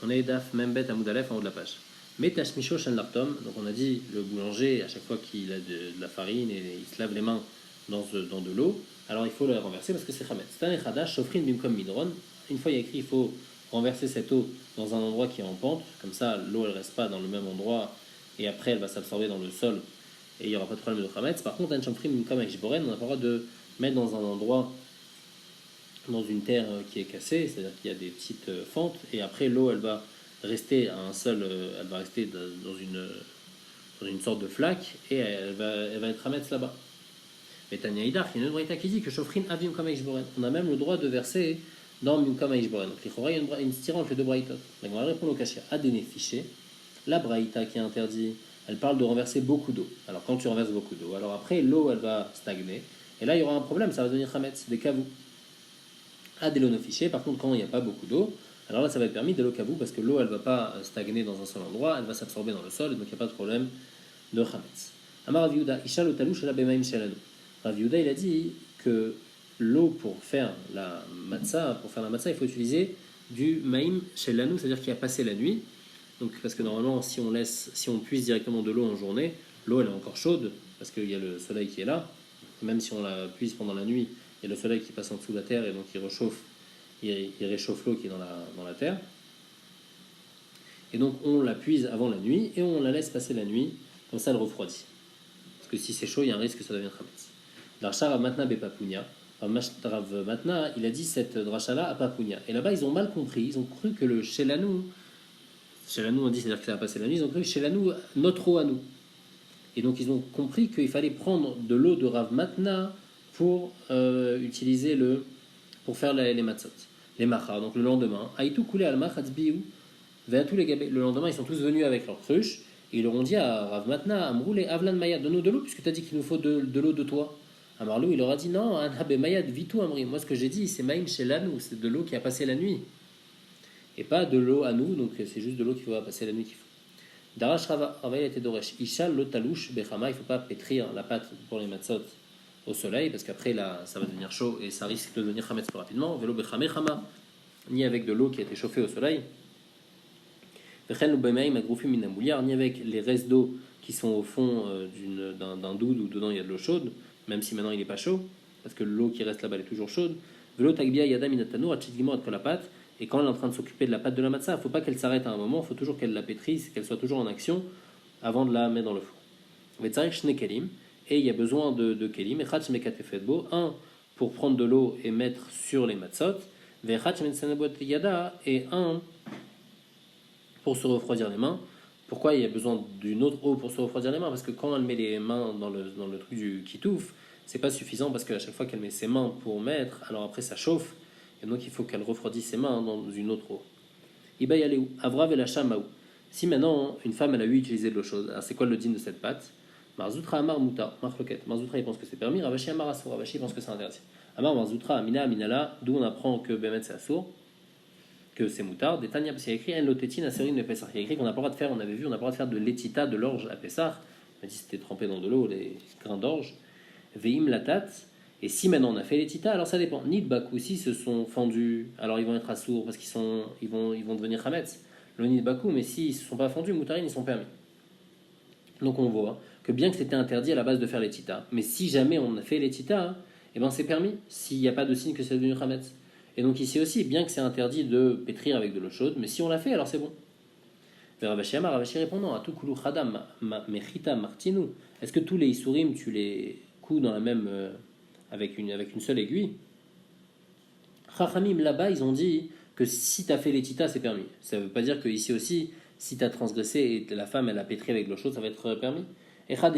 On est Daf Membet Amoud Aleph en haut de la page. Metashmisho Shen Lartom, donc on a dit le boulanger, à chaque fois qu'il a de la farine et il se lave les mains dans de l'eau, alors il faut la renverser parce que c'est Chametz. Tane Chadash, Shofrin Bimkom Midron, une fois il y a écrit il faut renverser cette eau dans un endroit qui est en pente, comme ça l'eau elle reste pas dans le même endroit et après elle va s'absorber dans le sol et il n'y aura pas de problème de Chametz. Par contre, un Shofrin Bimkom Aishboren, on n'a pas le droit de mettre dans un endroit dans une terre qui est cassée, c'est-à-dire qu'il y a des petites fentes, et après l'eau elle va rester à un seul, elle va rester dans une sorte de flaque, et elle va être à mettre là-bas. Mais Tanya Idar, il y a une braïta qui dit que Shofrin Avim Kama Ishboren, on a même le droit de verser dans Mimkama Ishboren. Donc il y a une stira entre les deux braïtas. Donc on va répondre au cachet. Adéné fiché, la braïta qui est interdite, elle parle de renverser beaucoup d'eau. Alors quand tu renverses beaucoup d'eau, alors après l'eau elle va stagner, et là il y aura un problème, ça va devenir Hametz, des kavous. À des lots fichés, par contre, quand il n'y a pas beaucoup d'eau, alors là ça va être permis de l'eau kavou parce que l'eau elle ne va pas stagner dans un seul endroit, elle va s'absorber dans le sol, donc il n'y a pas de problème de chametz. Amar Rav Yehuda, Isha lo talouch la bemaim shelanu. Rav Yehuda il a dit que l'eau pour faire la matzah, il faut utiliser du maïm shelanu, c'est-à-dire qui a passé la nuit. Donc parce que normalement si on puise directement de l'eau en journée, l'eau elle est encore chaude parce qu'il y a le soleil qui est là. Même si on la puise pendant la nuit, il y a le soleil qui passe en dessous de la terre et donc il réchauffe l'eau qui est dans la terre. Et donc on la puise avant la nuit et on la laisse passer la nuit, comme ça elle refroidit. Parce que si c'est chaud, il y a un risque que ça devienne chametz. L'archa Rav Matna Bepapounia, Rav Matna, il a dit cette dracha-là à Papounia. Et là-bas, ils ont mal compris, ils ont cru que le Shelanou on dit c'est-à-dire que ça va passer la nuit, ils ont cru que Shelanou, notre eau à nous. Et donc ils ont compris qu'il fallait prendre de l'eau de Rav Matna pour utiliser pour faire les matzot, les machar. Donc le lendemain, Aïtou koulé al machatzbiou, tous les gabés. Le lendemain, ils sont tous venus avec leur cruche et ils leur ont dit à Rav Matna, Amroulé Avlan Mayad, donne-nous de l'eau puisque tu as dit qu'il nous faut de l'eau de toi. Amarlou, il leur a dit non, Anhabe Mayad, vitou Amri. Moi, ce que j'ai dit, c'est Maïm chez l'anou, c'est de l'eau qui a passé la nuit et pas de l'eau à nous. Donc c'est juste de l'eau qui va passer la nuit qu'il faut. Darash Rava était d'Oresh. Isha lotalouche bechama, il ne faut pas pétrir la pâte pour les matzot au soleil, parce qu'après là, ça va devenir chaud et ça risque de devenir chametz plus rapidement. Velo bechamé chama, ni avec de l'eau qui a été chauffée au soleil. Vechen l'ubemaim agrufim minamouliar, ni avec les restes d'eau qui sont au fond d'un doud où dedans il y a de l'eau chaude, même si maintenant il n'est pas chaud, parce que l'eau qui reste là-bas elle est toujours chaude. Velo tagbia yada minatanour, atchidgimor entre la pâte. Et quand elle est en train de s'occuper de la pâte de la matzah, il ne faut pas qu'elle s'arrête à un moment, il faut toujours qu'elle la pétrisse, qu'elle soit toujours en action avant de la mettre dans le four. Et il y a besoin de kelim, un pour prendre de l'eau et mettre sur les matzot, et un pour se refroidir les mains. Pourquoi il y a besoin d'une autre eau pour se refroidir les mains? Parce que quand elle met les mains dans le truc du kitouf, c'est pas suffisant parce qu'à chaque fois qu'elle met ses mains pour mettre, alors après ça chauffe. Et donc il faut qu'elle refroidisse ses mains dans une autre eau. Iba yaleu, avrav el hashamaou. Si maintenant une femme elle a eu utilisé de l'eau chaude, alors c'est quoi le din de cette pâte? Marzoutra amar muta, marloket. Marzoutra il pense que c'est permis, Ravashi amar assour, Ravashi pense que c'est interdit. Amar Marzoutra amina aminala, d'où on apprend que Bemet c'est assour, que c'est moutard. Des Tanya, parce qu'il y a écrit en lotétine à sérine de Pessah. Il y a écrit qu'on n'a pas le droit de faire, on avait vu, on n'a pas le droit de faire de l'étita, de l'orge à Pessah. On a dit c'était trempé dans de l'eau, les grains d'orge. Veim latat. Et si maintenant on a fait les titas, alors ça dépend. Ni de Bakou, si se sont fendus, alors ils vont être assourds parce ils vont devenir chametz. Le nid de Bakou, mais s'ils ne se sont pas fendus, moutarines, ils sont permis. Donc on voit que bien que c'était interdit à la base de faire les titas, mais si jamais on a fait les titas, eh ben c'est permis s'il n'y a pas de signe que c'est devenu chametz. Et donc ici aussi, bien que c'est interdit de pétrir avec de l'eau chaude, mais si on l'a fait, alors c'est bon. Ravashi répondant à tout koulou chadam mechita martinu. Est-ce que tous les isurim tu les couds dans la même avec une seule aiguille? Chachamim là-bas ils ont dit que si tu as fait les titas c'est permis. Ça ne veut pas dire que ici aussi si tu as transgressé et la femme elle a pétri avec de l'eau chaude ça va être permis. Quand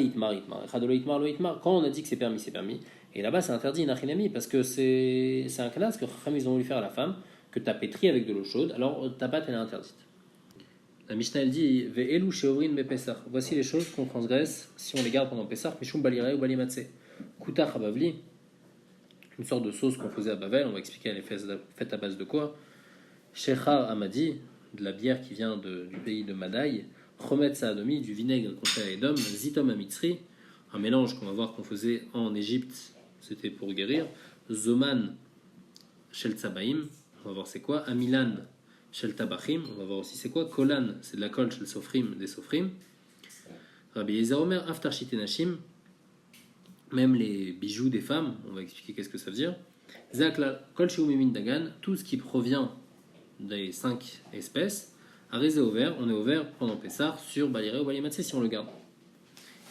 on a dit que c'est permis, c'est permis. Et là-bas c'est interdit inachinami parce que c'est un classe que Chachamim ils ont voulu faire à la femme que tu as pétri avec de l'eau chaude alors ta pâte elle est interdite. La Mishnah elle dit ve'elu sheovrin bepesach. Voici les choses qu'on transgresse si on les garde pendant Pessah. Mishum balirei ou balimatse. Kuta chabavli. Une sorte de sauce qu'on faisait à Bavel, on va expliquer elle est faite à base de quoi. Shechar Amadi, de la bière qui vient du pays de Madaï. Chomet Saadomi, du vinaigre qu'on fait à Edom. Zitom Amitzri, un mélange qu'on va voir qu'on faisait en Égypte, c'était pour guérir. Zoman Shel Tzabaim, on va voir c'est quoi. Amilan, Shel Tabachim, on va voir aussi c'est quoi. Kolan, c'est de la colle Shel Sofrim, des Sofrim. Rabbi Yezer Omer, Aftar Shitenashim, même les bijoux des femmes, on va expliquer qu'est-ce que ça veut dire. Zakla, Kol Sheumimin Dagan, tout ce qui provient des 5 espèces, Arézé au vert, on est au vert pendant Pessar sur Baliré ou Balimatsé si on le garde.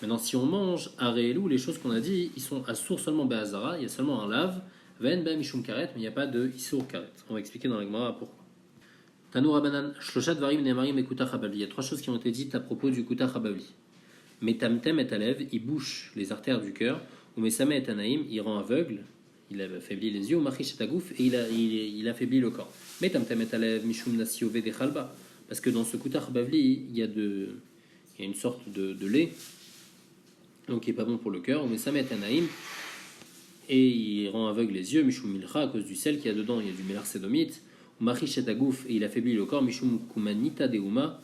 Maintenant, si on mange Aréelou, les choses qu'on a dit, ils sont à sourd seulement Be'azara, il y a seulement un lave, Ven Ben Mishum Karet, mais il n'y a pas de Issour Karet. On va expliquer dans la Gemara pourquoi. Tanou Rabanan, Shloshat Varim Nemarim et Kuta Chabavli. Il y a 3 choses qui ont été dites à propos du Kuta Chabavli. Metamtem et Alev, il bouche les artères du cœur, ou Mesame et Anaïm, il rend aveugle, il affaiblit les yeux, ou Machish et Tagouf, et il affaiblit le corps. Metamtem et Alev, Mishum Nasiove de Chalba. Parce que dans ce Kuta Chabavli, il y a une sorte de lait, donc qui n'est pas bon pour le cœur, ou Mesame et Anaïm, et il rend aveugle les yeux, Mishum Milcha, à cause du sel qu'il y a dedans, il y a du mélar sédomite, ou Machish et Tagouf, et il affaiblit le corps, Mishum Kumanita Deuma,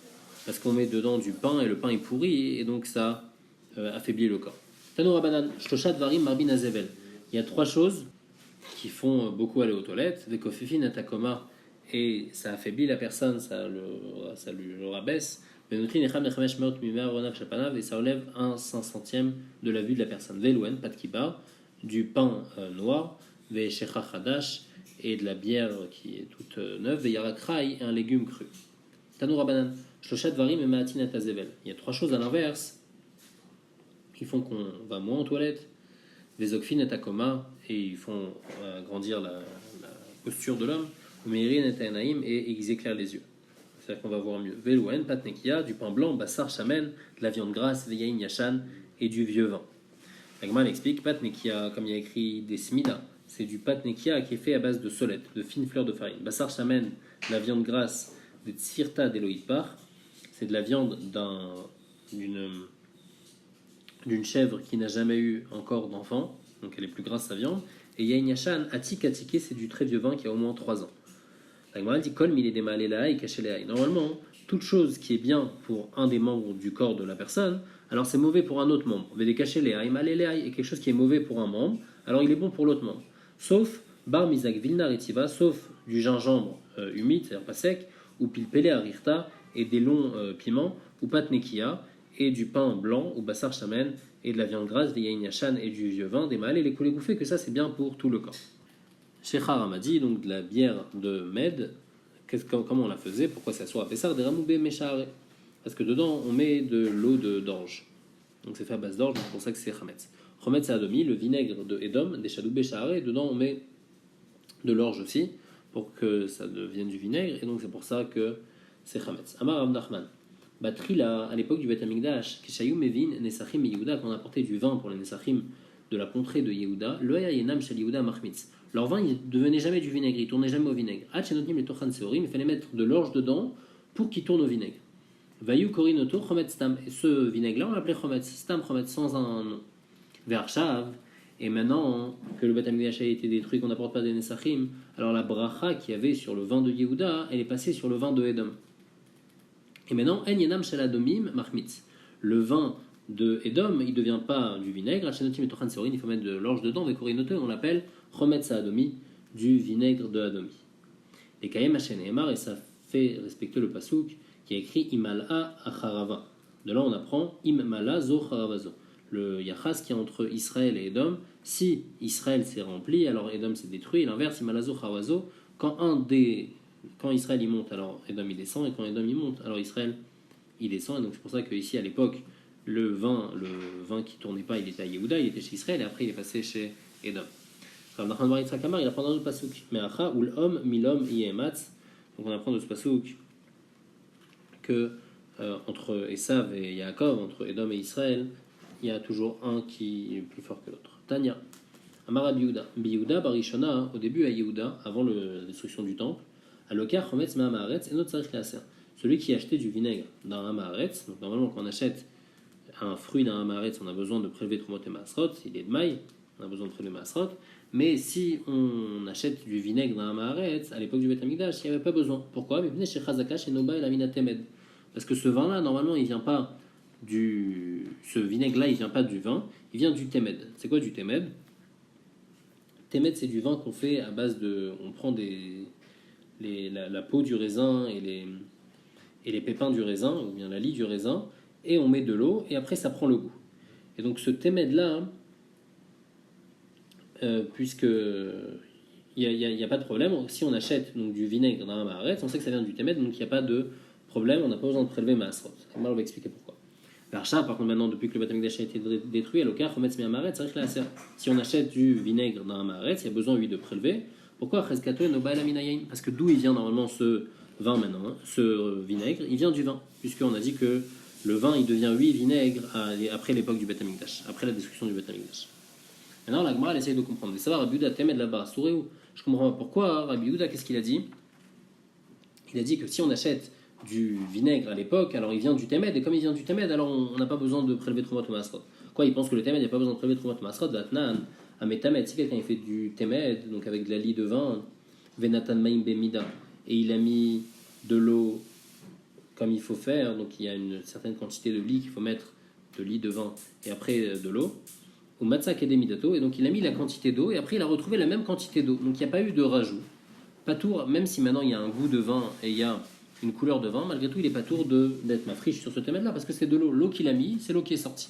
parce qu'on met dedans du pain et le pain est pourri et donc ça affaiblit le corps. Tanou Rabanan, Shloshat Varim Marbin Azevel. Il y a 3 choses qui font beaucoup aller aux toilettes. Vekofifin Atakoma, et ça affaiblit la personne, ça le rabaisse. Et ça relève 1/500 de la vue de la personne. Velouen, pas de kibar, du pain noir, Veshecha Hadash, et de la bière qui est toute neuve, Veyarakrai, et un légume cru. Tanou Rabanan, Shloshat Varim et Maatin Atazevel. Il y a 3 choses à l'inverse qui font qu'on va moins aux toilettes. Des okfin et takoma, et ils font grandir la posture de l'homme. Meirin et tainaim, et ils éclairent les yeux. C'est-à-dire qu'on va voir mieux. Velouen, patnekia, du pain blanc, bassar chamen, de la viande grasse, veyain yachan, et du vieux vin. L'Agman explique, patnekia, comme il y a écrit des smida, c'est du patnekia qui est fait à base de solette, de fines fleurs de farine. Bassar chamen, de la viande grasse, de tsirta d'Eloïdpar, c'est de la viande d'une chèvre qui n'a jamais eu encore d'enfant, donc elle est plus grasse sa viande. Et Yain Yashan, Atik Atike, c'est du très vieux vin qui a au moins 3 ans. La Gemara dit Kol mil edemalela et kacheleai. Normalement, toute chose qui est bien pour un des membres du corps de la personne, alors c'est mauvais pour un autre membre. Vede kacheleai, maleleai, et quelque chose qui est mauvais pour un membre, alors il est bon pour l'autre membre. Sauf bar mizak vilna retiva, sauf du gingembre humide, c'est-à-dire pas sec, ou pilpele arirta, et des longs piments, ou patnekia, et du pain blanc, ou bassar chamen, et de la viande grasse, des yain yachan, et du vieux vin, des mâles, et les coulées bouffées, que ça c'est bien pour tout le corps. Shechar Ramadi, donc de la bière de Med, comment on la faisait, pourquoi ça soit à Pessar, des ramoubé méchare, parce que dedans on met de l'eau d'orge, donc c'est fait à base d'orge, c'est pour ça que c'est Chametz. Chametz c'est Adomi, le vinaigre de Edom, des chadoubé share, et dedans on met de l'orge aussi, pour que ça devienne du vinaigre, et donc c'est pour ça que c'est Chametz. Amar Abnachman, Batrila, à l'époque du Bet Amikdash, Kishayou Mevin, Nesachim et Yehuda, qu'on apportait du vin pour les Nesachim de la contrée de Yehuda, le Yenam Shel Yehuda Machmitz. Leur vin, il ne devenait jamais du vinaigre, il ne tournait jamais au vinaigre. Hachenotnim et Tochan Seorim, il fallait mettre de l'orge dedans pour qu'il tourne au vinaigre. Vayu Korinoto, Chometz Stam. Et ce vinaigre-là, on l'appelait Chometz Stam, Chometz sans un nom. Vershav. Et maintenant que le Bet Amikdash a été détruit, qu'on n'apporte pas des Nesachim, alors la bracha qu'il y avait sur le vin de Yehuda, elle est passée sur le vin de Edom. Et maintenant, En Yenam Shel Adomim Machmitz. Le vin de Edom, il ne devient pas du vinaigre. Hachenotnim et Tochan Seorim, il faut mettre de l'orge dedans. Vekorinoto, on l'appelle Chometz Adomi, du vinaigre de Adomi. Et Kayem Hashem Emar, et ça fait respecter le pasouk qui a écrit Imala Acharava. De là on apprend Immala Zo Charavazo. Le yachas qui est entre Israël et Edom. Si Israël s'est rempli, alors Edom s'est détruit. Et l'inverse, Imala Zo Charavazo, quand Israël y monte, alors Edom y descend. Et quand Edom y monte, alors Israël y descend. Et donc c'est pour ça qu'ici à l'époque, le vin qui tournait pas, il était à Yehuda, il était chez Israël. Et après il est passé chez Edom. Comme Nachman Bar Yitzhak Amar, il apprend dans le pasuk. Mais acha ou l'homme milom yematz. Donc on apprend de ce pasuk que entre Esav et Yaakov, entre Edom et Israël, il y a toujours un qui est plus fort que l'autre. Tanya. Amar Biyuda Barishona, au début à Yehuda, avant la destruction du temple, Alokar Chometz Ma'amaretz et notre Sarich Laser. Celui qui achetait du vinaigre d'un Hamaretz, donc normalement quand on achète un fruit d'un Hamaretz, on a besoin de prélever Trumot et Masrot, il est de maï, on a besoin de prélever Masrot. Mais si on achète du vinaigre dans un Maharetz, à l'époque du Bet Amikdash, il n'y avait pas besoin. Pourquoi? Parce que ce vin-là, normalement, il vient pas ce vinaigre-là, il vient pas du vin, il vient du Temed. C'est quoi du Temed? Temed, c'est du vin qu'on fait à base de... On prend des la peau du raisin et les pépins du raisin, ou bien la lie du raisin, et on met de l'eau, et après ça prend le goût. Et donc ce témède-là, puisque il n'y a pas de problème, si on achète donc, du vinaigre dans un maharet, on sait que ça vient du témède, donc il n'y a pas de problème, on n'a pas besoin de prélever maasrot. On va expliquer pourquoi. L'archa, par contre, maintenant, depuis que le Beth Amikdash a été détruit, à l'okar, remettre mi amaret, c'est vrai que là, si on achète du vinaigre dans un maharet, il y a besoin, lui, de prélever. Pourquoi parce que d'où il vient normalement ce vin maintenant, hein, ce vinaigre, il vient du vin, puisqu'on a dit que le vin, il devient, oui, vinaigre après l'époque du Beth Amikdash, après la destruction du Beth Amikdash. Maintenant, la Gemara, elle essaye de comprendre. Ça va, Rabbi Yehuda, Temed là-bas, Souréou. Je comprends pas pourquoi. Rabbi Yehuda, qu'est-ce qu'il a dit? Il a dit que si on achète du vinaigre à l'époque, alors il vient du Temed, et comme il vient du Temed, alors on n'a pas besoin de prélever Troumat ou Maasrot. Quoi, il pense que le Temed, il n'y a pas besoin de prélever Troumat ou Maasrot, Vatnan, Ametamed, si quelqu'un fait du Temed, donc avec de la lie de vin, Venatan Maim Bemida, et il a mis de l'eau comme il faut faire, donc il y a une certaine quantité de lit qu'il faut mettre, de lit de vin, et après de l'eau, ou Matsak et Demidato, et donc il a mis la quantité d'eau, et après il a retrouvé la même quantité d'eau, donc il n'y a pas eu de rajout. Pas tour, même si maintenant il y a un goût de vin et il y a une couleur de vin, malgré tout, il n'est pas tour d'être mafriche sur ce thème-là, parce que c'est de l'eau. L'eau qu'il a mis, c'est l'eau qui est sortie.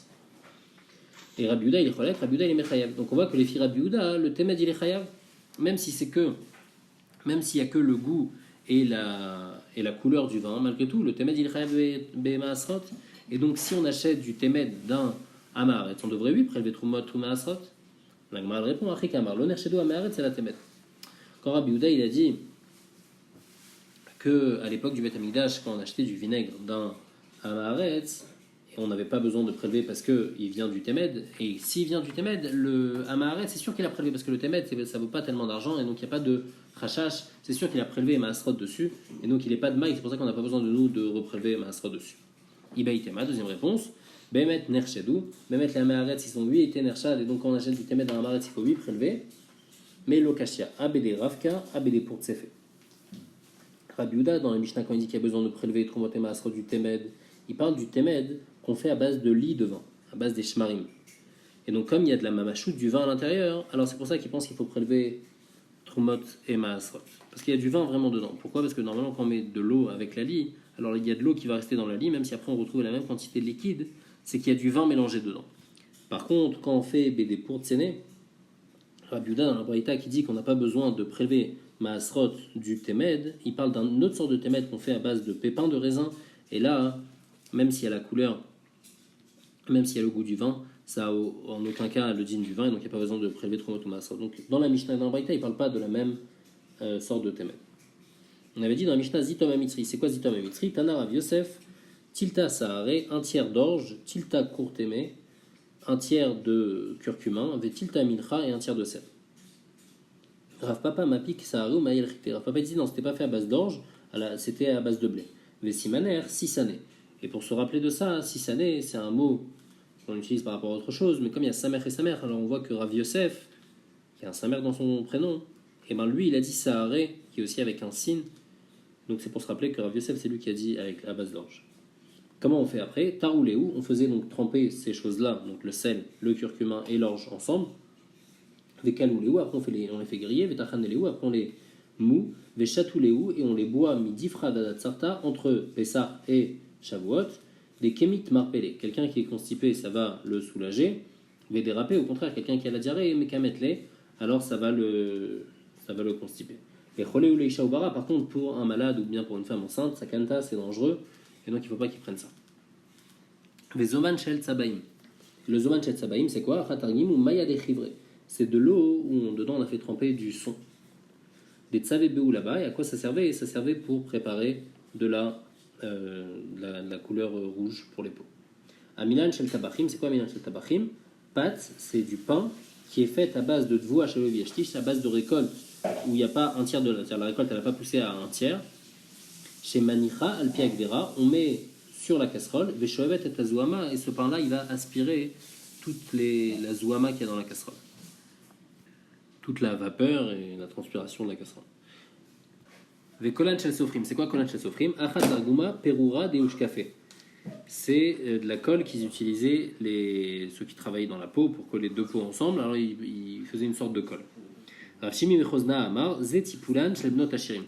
Et Rabbi Yehuda, il est cholèque, Rabbi Yehuda, il est mechayav. Donc on voit que les filles Rabbi Yehuda, le thème, il est chayav, même si c'est que, même s'il n'y a que le goût et la couleur du vin, malgré tout, le thème, il est chayav b'maasrot. Et donc si on achète du thème d'un amaret, on devrait lui prélever trumot ou maasrot. La Gemara répond, Achikamar, l'honneur chez nous amaret, c'est la thème. Quand Rabbi Yehuda, il a dit qu'à l'époque du Beth Amikdash, quand on achetait du vinaigre d'un Hamaharetz, on n'avait pas besoin de prélever parce qu'il vient du Temed, et s'il vient du Temed, le Hamaharetz, c'est sûr qu'il a prélevé, parce que le Temed, ça ne vaut pas tellement d'argent, et donc il n'y a pas de rachach, c'est sûr qu'il a prélevé Maasrot dessus, et donc il n'est pas de maïs, c'est pour ça qu'on n'a pas besoin de nous de reprélever Maasrot dessus. Ibaï Tema, deuxième réponse, Bemet Nerchedou, Bemet les Hamaharetz, ils sont 8 et Nerchad, et donc quand on achète du Temed dans Hamaharetz, il faut 8 prélever, mais l'okashia, ABD Ravka, ABD pour Tsefe. Rabbi Yehuda, dans la Mishnah, quand il dit qu'il y a besoin de prélever Trumot et Maasrot du Temed, il parle du Temed qu'on fait à base de lit de vin, à base des shmarim. Et donc, comme il y a de la mamachout, du vin à l'intérieur, alors c'est pour ça qu'il pense qu'il faut prélever Trumot et Maasrot. Parce qu'il y a du vin vraiment dedans. Pourquoi? Parce que normalement, quand on met de l'eau avec la lie, alors il y a de l'eau qui va rester dans la lie, même si après on retrouve la même quantité de liquide, c'est qu'il y a du vin mélangé dedans. Par contre, quand on fait BD pour Tsene, Rabbi Yehuda dans la Braïta qui dit qu'on n'a pas besoin de prélever Maasrot du Temed, il parle d'une autre sorte de Temed qu'on fait à base de pépins de raisin, et là, même s'il y a la couleur, même s'il y a le goût du vin, ça a en aucun cas le digne du vin, et donc il n'y a pas besoin de prélever Trumot ou Maasrot. Donc dans la Mishnah et dans la Braïta, il ne parle pas de la même sorte de Temed. On avait dit dans la Mishnah Zitom Amitri, c'est quoi Zitom Amitri? Tana Rav Yosef, Tilta Saharé, un tiers d'orge, Tilta Courtémé, un tiers de curcuma, Tilta Mincha et un tiers de sel. Rav Papa Mapik Saharé ou Maïel Rité. Rav Papa dit non, c'était pas fait à base d'orge, c'était à base de blé. Vesimaner, 6 années. Et pour se rappeler de ça, 6 années, c'est un mot qu'on utilise par rapport à autre chose, mais comme il y a Samer et Samer, alors on voit que Rav Yosef, qui a un Samer dans son prénom, et ben lui il a dit Saharé, qui est aussi avec un sin, donc c'est pour se rappeler que Rav Yosef c'est lui qui a dit avec à base d'orge. Comment on fait après? Tarouléou, on faisait donc tremper ces choses-là, donc le sel, le curcuma et l'orge ensemble. Vekalouléou, après on les fait griller. Vetachanléou, après on les moue. Vechatouléou, et on les boit midifra dadatsarta entre Pessah et Shavuot. Des kémit marpélé. Quelqu'un qui est constipé, ça va le soulager. Védérapé, au contraire, quelqu'un qui a la diarrhée, mais kametlé, alors ça va le constiper. Et choléou leisha ubara, par contre, pour un malade ou bien pour une femme enceinte, ça kanta, c'est dangereux. Et donc il ne faut pas qu'ils prennent ça. Les Zoman Shel Tsabaim. Le Zoman Shel Tsabaim, c'est quoi? Khatargim ou Maya de Chivre. C'est de l'eau où dedans on a fait tremper du son. Des Tsavé Beou là-bas. Et à quoi ça servait? Ça servait pour préparer de la couleur rouge pour les peaux. Aminan Shel Tabachim, c'est quoi Aminan Shel Tabachim? Pat, c'est du pain qui est fait à base de Dvoua Shaloviashtish, à base de récolte où il n'y a pas un tiers de la récolte, elle n'a pas poussé à un tiers. Chez Manicha, Alpiakdera, on met sur la casserole, Veshoevet et la zouama, et ce pain-là, il va aspirer toute la zouama qu'il y a dans la casserole. Toute la vapeur et la transpiration de la casserole. Vekolan shel sofrim, c'est quoi kolan shel sofrim? Achat arguma perura deush café. C'est de la colle qu'ils utilisaient, ceux qui travaillaient dans la peau, pour coller deux peaux ensemble, alors ils faisaient une sorte de colle. Rav Shimi Mechozna Amar, Zetipulan shel bnot hashirim.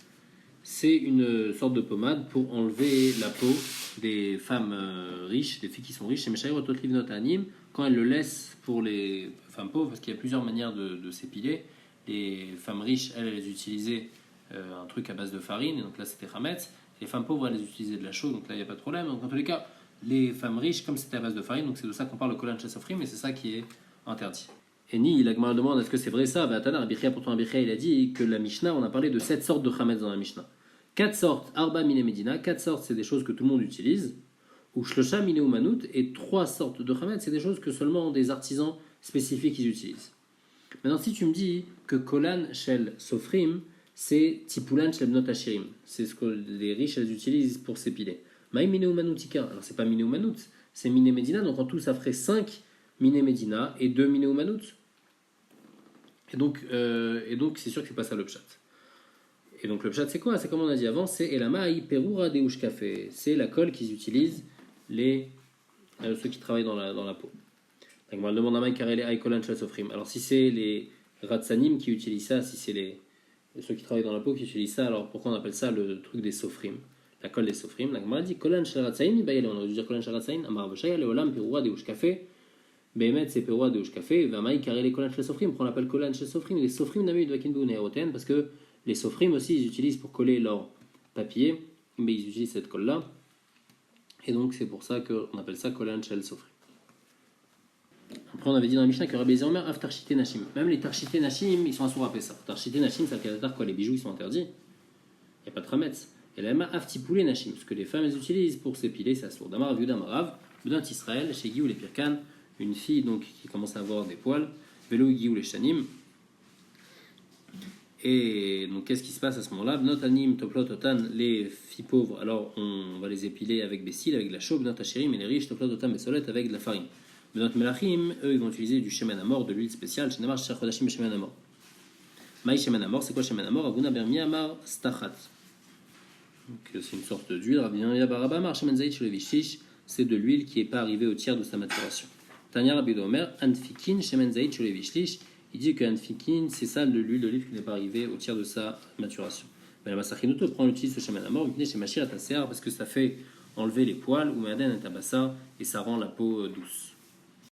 c'est une sorte de pommade pour enlever la peau des femmes riches, des filles qui sont riches. Quand elles le laissent pour les femmes pauvres, parce qu'il y a plusieurs manières de s'épiler. Les femmes riches, elles utilisaient un truc à base de farine, et donc là c'était Hametz. Les femmes pauvres, elles utilisaient de la chaux, donc là il n'y a pas de problème. Donc en tous les cas, les femmes riches, comme c'était à base de farine, donc c'est de ça qu'on parle le Kolan Shesofrim, et c'est ça qui est interdit. Et Ni, la Gemara demande est-ce que c'est vrai ça? Pourtant Abichia, il a dit que la Mishnah, on a parlé de 7 sortes de Hametz dans la Mishnah. 4 sortes, Arba Mine Medina, 4 sortes, c'est des choses que tout le monde utilise. Ou Shlosha Mine Umanut, et 3 sortes de Hametz, c'est des choses que seulement des artisans spécifiques ils utilisent. Maintenant, si tu me dis que Kolan Shel Sofrim, c'est Tipulan Shel Bnot Hashirim, c'est ce que les riches elles utilisent pour s'épiler. Maï Mine Umanutika, alors c'est pas Mine Umanut, c'est Mine Medina, donc en tout ça ferait 5 Mine Medina et 2 Mine Umanut. Et donc c'est sûr que c'est pas ça le pshat. Et donc le pshat c'est quoi? C'est comme on a dit avant, c'est Elamaï Perura Deush Café, c'est la colle qu'ils utilisent ceux qui travaillent dans la peau. Donc on demande à Maï Karele Aïkolan Shel Sofrim. Alors si c'est les Ratsanim qui utilisent ça, si c'est ceux qui travaillent dans la peau qui utilisent ça, alors pourquoi on appelle ça le truc des Sofrim? La colle des Sofrim. La Gemara dit Kolan Shel Ratsaim, on aurait dû dire Kolan Shel Ratsaim, Amar Vashaya Leolam Perura Deush Café. Bémet c'est Perua de Café, Vamaï carré les Kolan chez Sofrim, on l'appelle Kolan chez Sofrim, les Sofrim n'avaient de Kinbu Néoten, parce que les Sofrim aussi ils utilisent pour coller leur papier, mais ils utilisent cette colle là, et donc c'est pour ça qu'on appelle ça Kolan chez Sofrim. Après on avait dit dans la Mishnah que Rabbi Zermer Av Tarchite Nashim, même les Tarchite Nashim ils sont assourds à Pessah. Tarchite Nashim c'est le Kadatar quoi, les bijoux ils sont interdits, il n'y a pas de Trametz. Et la Ema Av Tipoulé Nashim, ce que les femmes elles utilisent pour s'épiler, c'est assourd. Damar Aviud Amarav, Bedant Israël, chez Guy ou les Pirkan. Une fille donc qui commence à avoir des poils, vélo ou les shanim. Et donc qu'est-ce qui se passe à ce moment-là? Bnotanim toplototan, les filles pauvres, alors on va les épiler avec des cils, avec de la chaux, bnotachirim, et les riches toplototan besolet avec de la farine. Bnot melachim, eux ils vont utiliser du shemen amor, de l'huile spéciale, shenamar shachodashim shemen amor. Maï shemen amor, c'est quoi shemen amor? Avuna bermi amar stachat. Donc c'est une sorte d'huile, Rabbi Barabamar shemen zayit shlevishish, c'est de l'huile qui n'est pas arrivée au tiers de sa maturation. Tanya Rabbi Omer, Anfikin, Shemen Zaïd, Shulevishlish, il dit que Anfikin, c'est ça de l'huile d'olive qui n'est pas arrivée au tiers de sa maturation. Mais la Masachinoto prend l'utilise ce Shemen Amor, chez Machir Atasser, parce que ça fait enlever les poils, ou Maden et Tabassa, et ça rend la peau douce.